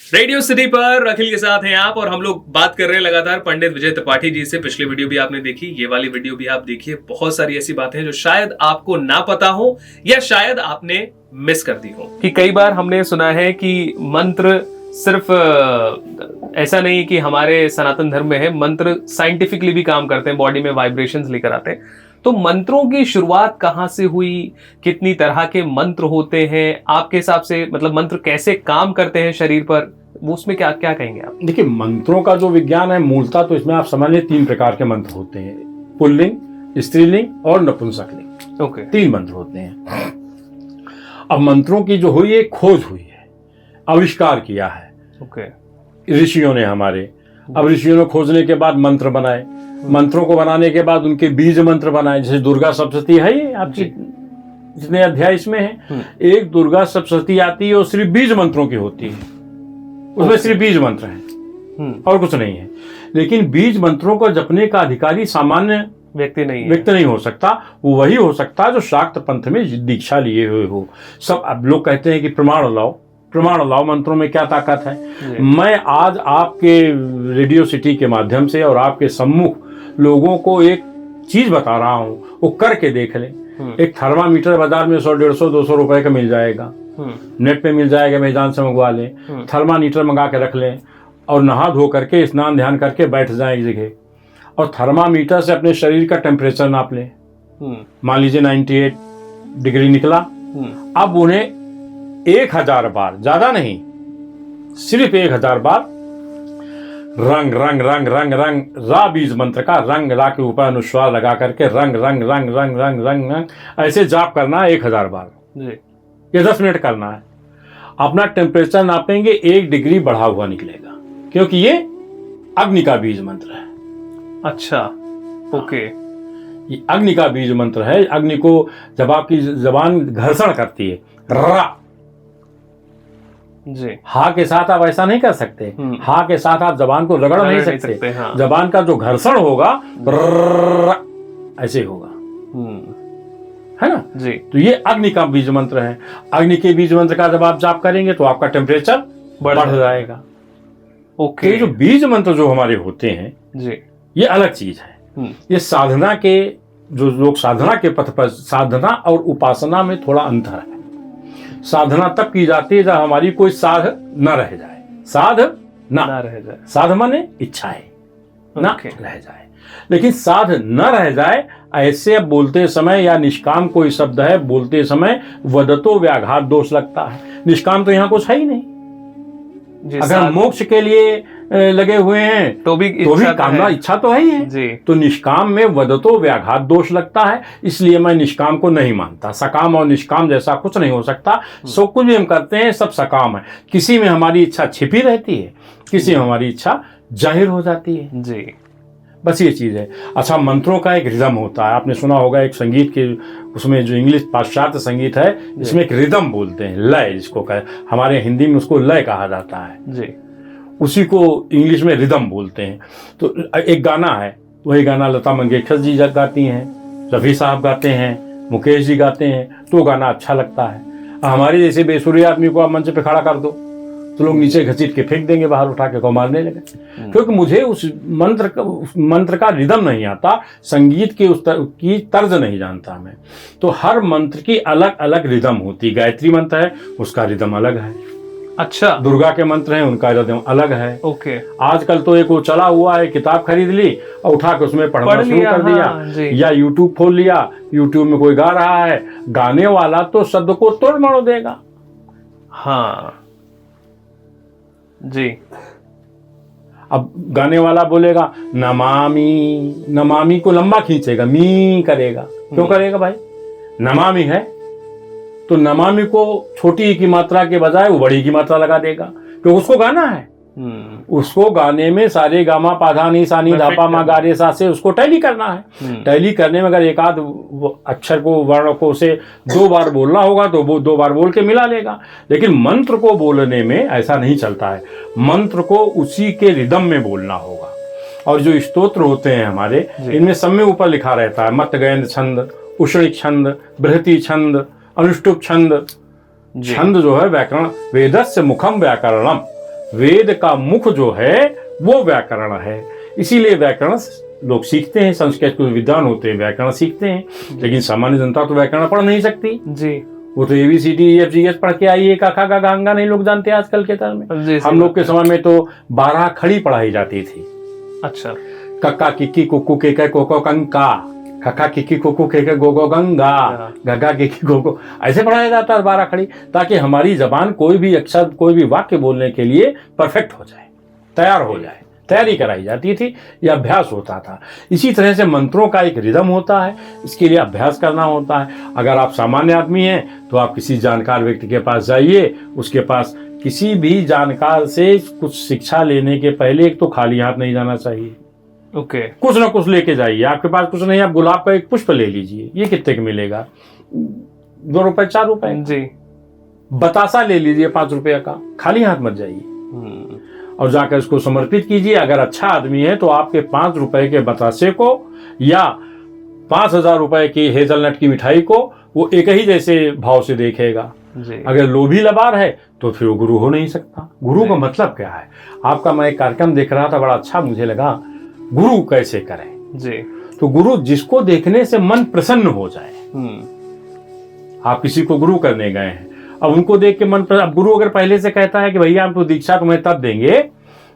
Radio city पर अखिल के साथ हैं आप और हम लोग बात कर रहे हैं लगातार पंडित विजय त्रिपाठी जी से। पिछली वीडियो भी आपने देखी, ये वाली वीडियो भी आप देखिए। बहुत सारी ऐसी बातें हैं जो शायद आपको ना पता हो या शायद आपने मिस कर दी हो। कि कई बार हमने सुना है कि मंत्र सिर्फ ऐसा नहीं कि हमारे सनातन धर्म में है, मंत्र साइंटिफिकली भी काम करते हैं, बॉडी में वाइब्रेशंस लेकर आते हैं। तो मंत्रों की शुरुआत कहाँ से हुई, कितनी तरह के मंत्र होते हैं आपके हिसाब से, मतलब मंत्र कैसे काम करते हैं शरीर पर, वो उसमें क्या क्या कहेंगे आप? देखिए, मंत्रों का जो विज्ञान है मूलतः तो इसमें आप समझ लें 3 प्रकार के मंत्र होते हैं, पुल्लिंग, स्त्रीलिंग और नपुंसकलिंग। ओके। 3 मंत्र होते हैं। अब मंत्रों की जो हुई है खोज हुई है, आविष्कार किया है ऋषियों ने हमारे। अब ऋषियों ने खोजने के बाद मंत्र बनाए, मंत्रों को बनाने के बाद उनके बीज मंत्र बनाए। जैसे दुर्गा सप्तशती है, ये आपकी जितने अध्याय इसमें है, एक दुर्गा सप्तशती आती है और सिर्फ बीज मंत्रों की होती है, उसमें सिर्फ बीज मंत्र है और कुछ नहीं है। लेकिन बीज मंत्रों को जपने का अधिकारी सामान्य व्यक्ति नहीं हो सकता। वो वही हो सकता जो शाक्त पंथ में दीक्षा लिए हुए हो। सब अब लोग कहते हैं कि प्रमाण लाओ, मंत्रों में क्या ताकत है। मैं आज आपके रेडियो सिटी के माध्यम से और आपके सम्मुख लोगों को एक चीज बता रहा हूं, वो करके देख लें। एक थर्मामीटर बाजार में 100, 150, 200 रुपए का मिल जाएगा, नेट पे मिल जाएगा, मैदान से मंगवा लें। थर्मामीटर मंगा के रख लें और नहा धो करके स्नान ध्यान करके बैठ जाए एक जगह और थर्मामीटर से अपने शरीर का टेम्परेचर नाप लें। मान लीजिए 98 डिग्री निकला। अब उन्हें 1000 बार, ज्यादा नहीं, सिर्फ 1000 बार रंग रंग रंग रंग रंग रा बीज मंत्र का रंग रा के ऊपर अनुस्वार लगा करके रंग रंग रंग रंग रंग रंग रंग ऐसे जाप करना है 1000 बार। ये 10 मिनट करना है। अपना टेम्परेचर नापेंगे, 1 डिग्री बढ़ा हुआ निकलेगा, क्योंकि ये अग्नि का बीज मंत्र है। अच्छा, ओके। ये अग्नि का बीज मंत्र है। अग्नि को जब आपकी जबान घर्षण करती है, रा जी, हा के साथ आप ऐसा नहीं कर सकते। हा के साथ आप जबान को रगड़ नहीं सकते। हाँ। जबान का जो घर्षण होगा ऐसे होगा, है ना जी। तो ये अग्नि का बीज मंत्र है। अग्नि के बीज मंत्र का जब आप जाप करेंगे तो आपका टेम्परेचर बढ़ जाएगा। ओके। ये जो बीज मंत्र जो हमारे होते हैं जी, ये अलग चीज है। ये साधना के, जो लोग साधना के पथ पर, साधना और उपासना में थोड़ा अंतर है। साधना तब की जाती है जब हमारी कोई साध न रह जाए। साध न रह जाए, साध माने इच्छा है न रह जाए। लेकिन साध न रह जाए ऐसे बोलते समय, या निष्काम कोई शब्द है बोलते समय, वदतो व्याघात दोष लगता है। निष्काम तो यहाँ कुछ है ही नहीं। अगर मोक्ष के लिए लगे हुए हैं तो भी कामना, इच्छा तो है ही है जी। तो निष्काम में वदतो व्याघात दोष लगता है, इसलिए मैं निष्काम को नहीं मानता। सकाम और निष्काम जैसा कुछ नहीं हो सकता। सब कुछ भी हम करते हैं सब सकाम है। किसी में हमारी इच्छा छिपी रहती है, किसी में हमारी इच्छा जाहिर हो जाती है जी। बस ये चीज है। अच्छा, मंत्रों का एक रिदम होता है। आपने सुना होगा एक संगीत के, उसमें जो इंग्लिश पाश्चात्य संगीत है, इसमें एक रिदम बोलते हैं, लय जिसको कहे, हमारे हिंदी में उसको लय कहा जाता है जी। उसी को इंग्लिश में रिदम बोलते हैं। तो एक गाना है, वही गाना लता मंगेशकर जी गाती हैं, रफी साहब गाते हैं, मुकेश जी गाते हैं, तो गाना अच्छा लगता है। हमारे जैसे बेसुरे आदमी को आप मंच पे खड़ा कर दो तो लोग नीचे घसीट के फेंक देंगे, बाहर उठा के को मारने लगे। क्योंकि मुझे उस मंत्र का रिदम नहीं आता, संगीत की की तर्ज नहीं जानता मैं। तो हर मंत्र की अलग अलग रिदम होती। गायत्री मंत्र है, उसका रिदम अलग है। अच्छा। दुर्गा के मंत्र हैं, उनका रिदम अलग है। ओके। आजकल तो एक वो चला हुआ है, किताब खरीद ली और उठा के उसमें पढ़ना शुरू कर दिया। हाँ, या यूट्यूब खोल लिया, यूट्यूब में कोई गा रहा है, गाने वाला तो शब्द को तोड़ मरोड़ देगा। हाँ जी। अब गाने वाला बोलेगा नमामि, नमामि को लंबा खींचेगा, मी करेगा। क्यों करेगा भाई? नमामि है तो नमामि को छोटी की मात्रा के बजाय वो बड़ी की मात्रा लगा देगा, क्योंकि उसको गाना है। उसको गाने में सारे गामा पाधा नी सा नी धापा मा गा रे सा से उसको टैली करना है। टैली करने में अगर एक आध अक्षर को, वर्ण को से 2 बार बोलना होगा तो वो 2 बार बोल के मिला लेगा। लेकिन मंत्र को बोलने में ऐसा नहीं चलता है। मंत्र को उसी के रिदम में बोलना होगा। और जो स्तोत्र होते हैं हमारे, इनमें सब में ऊपर लिखा रहता है मत गैंद छंद, उष्णिक छंद, बृहति छंद, अनुष्टुप छंद। छंद जो है व्याकरण, वेदस्य मुखम व्याकरणम, वेद का मुख जो है वो व्याकरण है, इसीलिए व्याकरण लोग सीखते हैं। संस्कृत के विद्वान होते हैं व्याकरण सीखते हैं, लेकिन सामान्य जनता तो व्याकरण पढ़ नहीं सकती जी। वो तो ABCD EFGH पढ़ के आई है, काका का गांगा नहीं लोग जानते आजकल के तरह में। हम लोग के समय में तो 12 खड़ी पढ़ाई जाती थी। अच्छा, कक्का किक्की कुक्कू के कोको कंका, कक्का किक्की कुक्कू के गोगो गंगा, गगा किक्की गोगो, ऐसे पढ़ाया जाता है 12 खड़ी, ताकि हमारी जबान कोई भी अक्षर कोई भी वाक्य बोलने के लिए परफेक्ट हो जाए, तैयार हो जाए। तैयारी कराई जाती थी, यह अभ्यास होता था। इसी तरह से मंत्रों का एक रिदम होता है, इसके लिए अभ्यास करना होता है। अगर आप सामान्य आदमी हैं तो आप किसी जानकार व्यक्ति के पास जाइए, उसके पास किसी भी जानकार से कुछ शिक्षा लेने के पहले एक तो खाली हाथ नहीं जाना चाहिए। ओके, कुछ ना कुछ लेके जाइए। आपके पास कुछ नहीं, आप गुलाब का एक पुष्प ले लीजिए, ये कितने का मिलेगा, 2 रुपए 4 रुपए जी। बतासा ले लीजिए 5 रुपए का, खाली हाथ मत जाइए और जाकर इसको समर्पित कीजिए। अगर अच्छा आदमी है तो आपके 5 रुपए के बतासे को या 5000 रुपए की हेजलनट की मिठाई को वो एक ही जैसे भाव से देखेगा। अगर लोभी लबार है तो फिर वो गुरु हो नहीं सकता। गुरु का मतलब क्या है? आपका मैं एक कार्यक्रम देख रहा था, बड़ा अच्छा मुझे लगा, गुरु कैसे करें जी। तो गुरु जिसको देखने से मन प्रसन्न हो जाए। आप किसी को गुरु करने गए हैं, अब उनको देख के मन पर, अब गुरु अगर पहले से कहता है कि भैया हम तो दीक्षा तुम्हें तब देंगे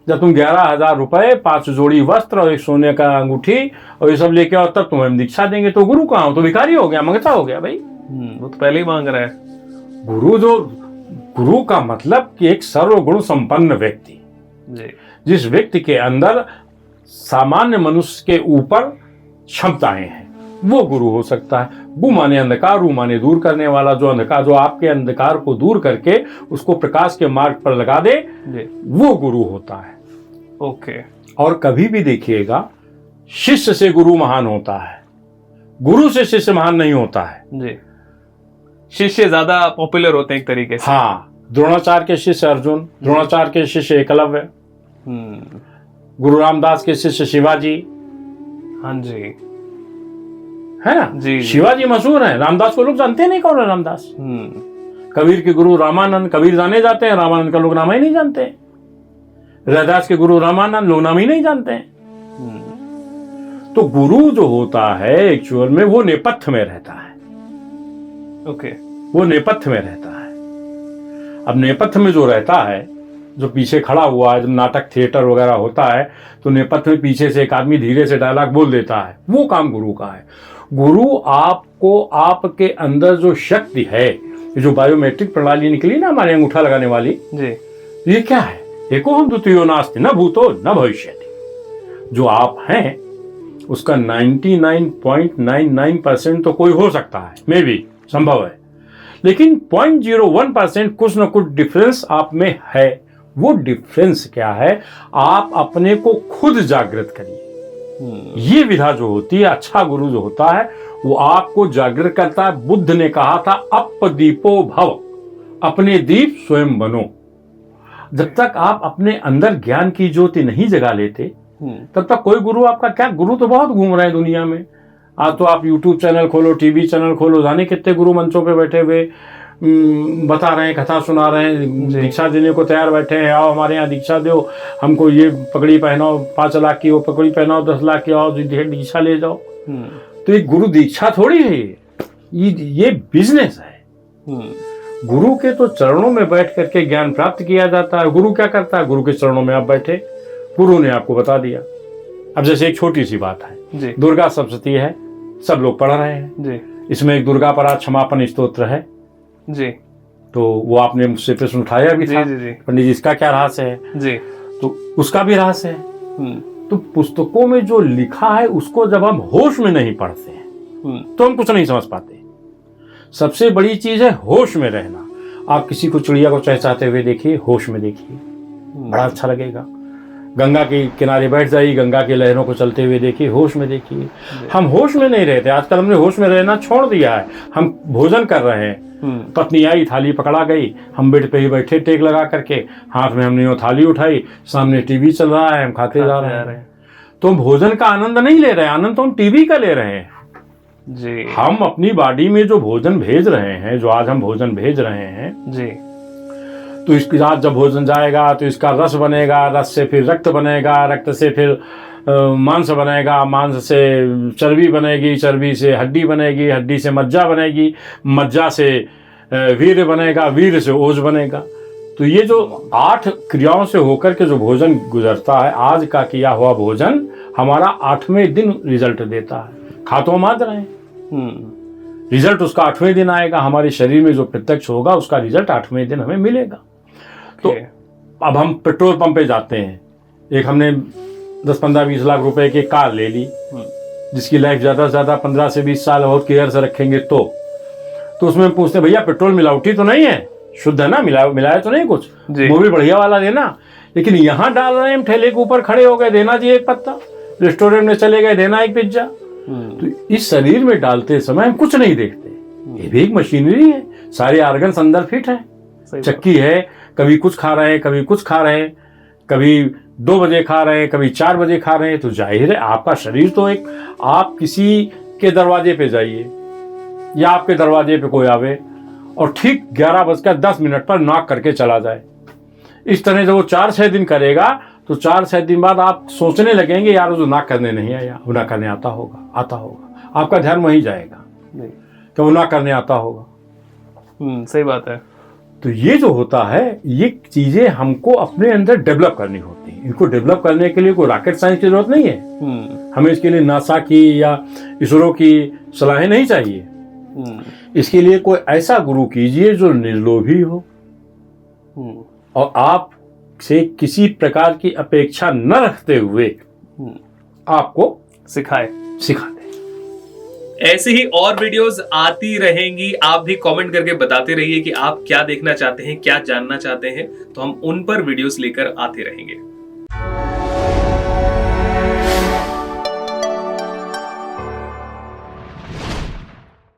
जब तुम 11,000 रुपए, 5 जोड़ी वस्त्र और एक सोने का अंगूठी और ये सब लेके आओ, तब तुम्हें हम दीक्षा देंगे, तो गुरु कहाँ हो? तो भिखारी हो गया, मंगता हो गया भाई। वो तो पहले ही मांग रहा है। गुरु का मतलब कि एक सर्वगुण संपन्न व्यक्ति, जिस व्यक्ति के अंदर सामान्य मनुष्य के ऊपर क्षमताएं हैं, वो गुरु हो सकता है। गु माने अंधकार, रू माने दूर करने वाला। जो अंधकार, जो आपके अंधकार को दूर करके उसको प्रकाश के मार्ग पर लगा दे, वो गुरु होता है। ओके। और कभी भी देखिएगा, शिष्य से गुरु महान होता है, गुरु से शिष्य महान नहीं होता है जी। शिष्य ज्यादा पॉपुलर होते हैं एक तरीके से। हाँ, द्रोणाचार्य के शिष्य अर्जुन, द्रोणाचार्य के शिष्य एकलव्य, गुरु रामदास के शिष्य शिवाजी। हाँ जी, है ना जी। शिवाजी मशहूर है, रामदास को लोग जानते नहीं कौन है रामदास। कबीर के गुरु रामानंद, कबीर जाने जाते हैं, रामानंद का लोग नाम ही नहीं जानते। रैदास के गुरु रामानंद, लोग नाम ही नहीं जानते हैं। तो गुरु जो होता है एक्चुअल में वो नेपथ्य में रहता है। ओके, वो नेपथ्य में रहता है। अब नेपथ्य में जो रहता है, जो पीछे खड़ा हुआ है, जब नाटक थिएटर वगैरह होता है तो नेपथ्य में पीछे से एक आदमी धीरे से डायलॉग बोल देता है, वो काम गुरु का है। गुरु आपको, आपके अंदर जो शक्ति है, जो बायोमेट्रिक प्रणाली निकली ना हमारे अंगूठा लगाने वाली जी, ये क्या है? एको द्वितीयो नास्ति न भूतो न भविष्यति। जो आप हैं उसका 99.99% तो कोई हो सकता है, मे बी संभव है, लेकिन 0.01% कुछ न कुछ डिफरेंस आप में है। वो डिफरेंस क्या है? आप अपने को खुद जागृत करिए। ये विधा जो होती है, अच्छा गुरु जो होता है वो आपको जागृत करता है। बुद्ध ने कहा था अपदीपो भव, अपने दीप स्वयं बनो। जब तक आप अपने अंदर ज्ञान की ज्योति नहीं जगा लेते तब तक कोई गुरु आपका क्या? गुरु तो बहुत घूम रहे हैं दुनिया में। आज तो आप यूट्यूब चैनल खोलो, टीवी चैनल खोलो, जाने कितने गुरु मंचों पे बैठे हुए बता रहे हैं, कथा सुना रहे हैं, दीक्षा देने को तैयार बैठे हैं। आओ हमारे यहाँ दीक्षा दो, हमको ये पगड़ी पहनाओ 5 लाख की, वो पगड़ी पहनाओ 10 लाख की, आओ दीक्षा ले जाओ। तो ये गुरु दीक्षा थोड़ी है, ये बिजनेस है। गुरु के तो चरणों में बैठ करके ज्ञान प्राप्त किया जाता है। गुरु क्या करता है? गुरु के चरणों में आप बैठे, गुरु ने आपको बता दिया। अब जैसे एक छोटी सी बात है, दुर्गा सप्तशती है, सब लोग पढ़ रहे हैं जी। इसमें एक दुर्गा परा क्षमापन स्तोत्र है जी। तो वो आपने मुझसे प्रश्न उठाया भी था, पंडित जी इसका क्या रहस्य है जी? तो उसका भी रहस्य है। तो पुस्तकों में जो लिखा है उसको जब हम होश में नहीं पढ़ते हैं तो हम कुछ नहीं समझ पाते। सबसे बड़ी चीज है होश में रहना। आप किसी को चिड़िया को चहचहाते हुए देखिए, होश में देखिए, बड़ा अच्छा लगेगा। गंगा के किनारे बैठ जाइए, गंगा की लहरों को चलते हुए देखिए, होश में देखिए। हम होश में नहीं रहते। आजकल हमने होश में रहना छोड़ दिया है। हम भोजन कर रहे हैं, पत्नी आई, थाली पकड़ा गई, हम बेड पे ही बैठे टेक लगा करके, हाथ में हमने वो थाली उठाई, सामने टीवी चल रहा है, हम खाते जा रहे हैं। तो हम भोजन का आनंद नहीं ले रहे हैं, आनंद तो हम टीवी का ले रहे हैं जी। हम अपनी बॉडी में जो भोजन भेज रहे हैं, जो आज हम भोजन भेज रहे हैं जी, तो तो इसके साथ जब भोजन जाएगा तो इसका रस बनेगा, रस से फिर रक्त बनेगा, रक्त से फिर मांस बनेगा, मांस से चर्बी बनेगी, चर्बी से हड्डी बनेगी, हड्डी से मज्जा बनेगी, मज्जा से वीर्य बनेगा, वीर्य से ओज बनेगा। तो ये जो 8 क्रियाओं से होकर के जो भोजन गुजरता है, आज का किया हुआ भोजन हमारा 8वें दिन रिजल्ट देता है। खा तो हम आज रहे हैं, रिजल्ट उसका 8वें दिन आएगा। हमारे शरीर में जो प्रत्यक्ष होगा उसका रिजल्ट 8वें दिन हमें मिलेगा। तो अब हम पेट्रोल पंप पे जाते हैं, एक हमने 10-15-20 लाख रुपए की कार ले ली, जिसकी लाइफ ज़्यादा से ज़्यादा 15 से 20 साल बहुत केयर से रखेंगे तो उसमें पूछते हैं भैया पेट्रोल मिलावटी तो नहीं है, शुद्ध है ना, मिलाया तो नहीं कुछ, वो भी बढ़िया वाला देना। लेकिन यहाँ डाल रहे हैं हम, ठेले के ऊपर खड़े हो गए, देना जी एक पत्ता, रेस्टोरेंट में चले गए, देना एक पिज्जा। तो इस शरीर में डालते समय हम कुछ नहीं देखते, ये भी एक मशीनरी है, सारे ऑर्गन्स अंदर फिट है, चक्की है, कभी कुछ खा रहे हैं, कभी कुछ खा रहे हैं, कभी 2 बजे खा रहे हैं, कभी 4 बजे खा रहे हैं। तो जाहिर है आपका शरीर तो एक, आप किसी के दरवाजे पे जाइए या आपके दरवाजे पे कोई आवे और ठीक 11:10 पर नॉक करके चला जाए, इस तरह से वो 4-6 दिन करेगा तो 4-6 दिन बाद आप सोचने लगेंगे यार वो नॉक करने नहीं आया, वो नॉक करने आता होगा, आपका ध्यान वहीं जाएगा कि वो नॉक करने आता होगा। सही बात है। तो ये जो होता है, ये चीजें हमको अपने अंदर डेवलप करनी होती हैं। इनको डेवलप करने के लिए कोई रॉकेट साइंस की जरूरत नहीं है, हमें इसके लिए नासा की या इसरो की सलाहें नहीं चाहिए। इसके लिए कोई ऐसा गुरु कीजिए जो निर्लोभी हो और आप से किसी प्रकार की अपेक्षा न रखते हुए आपको सिखा दे। ऐसी ही और वीडियोस आती रहेंगी, आप भी कमेंट करके बताते रहिए कि आप क्या देखना चाहते हैं, क्या जानना चाहते हैं, तो हम उन पर वीडियोस लेकर आते रहेंगे।